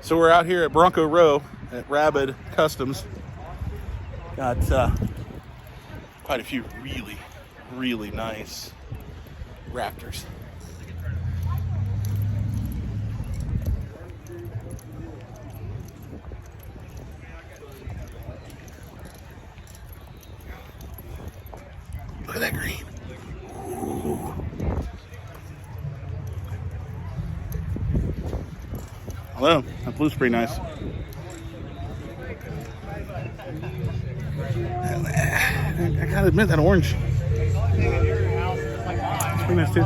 So we're out here at Bronco Row at Rabid Customs. Got quite a few really, really nice Raptors. Look at that green. Ooh. Hello, that blue's pretty nice. I gotta admit, that orange. It's pretty nice too.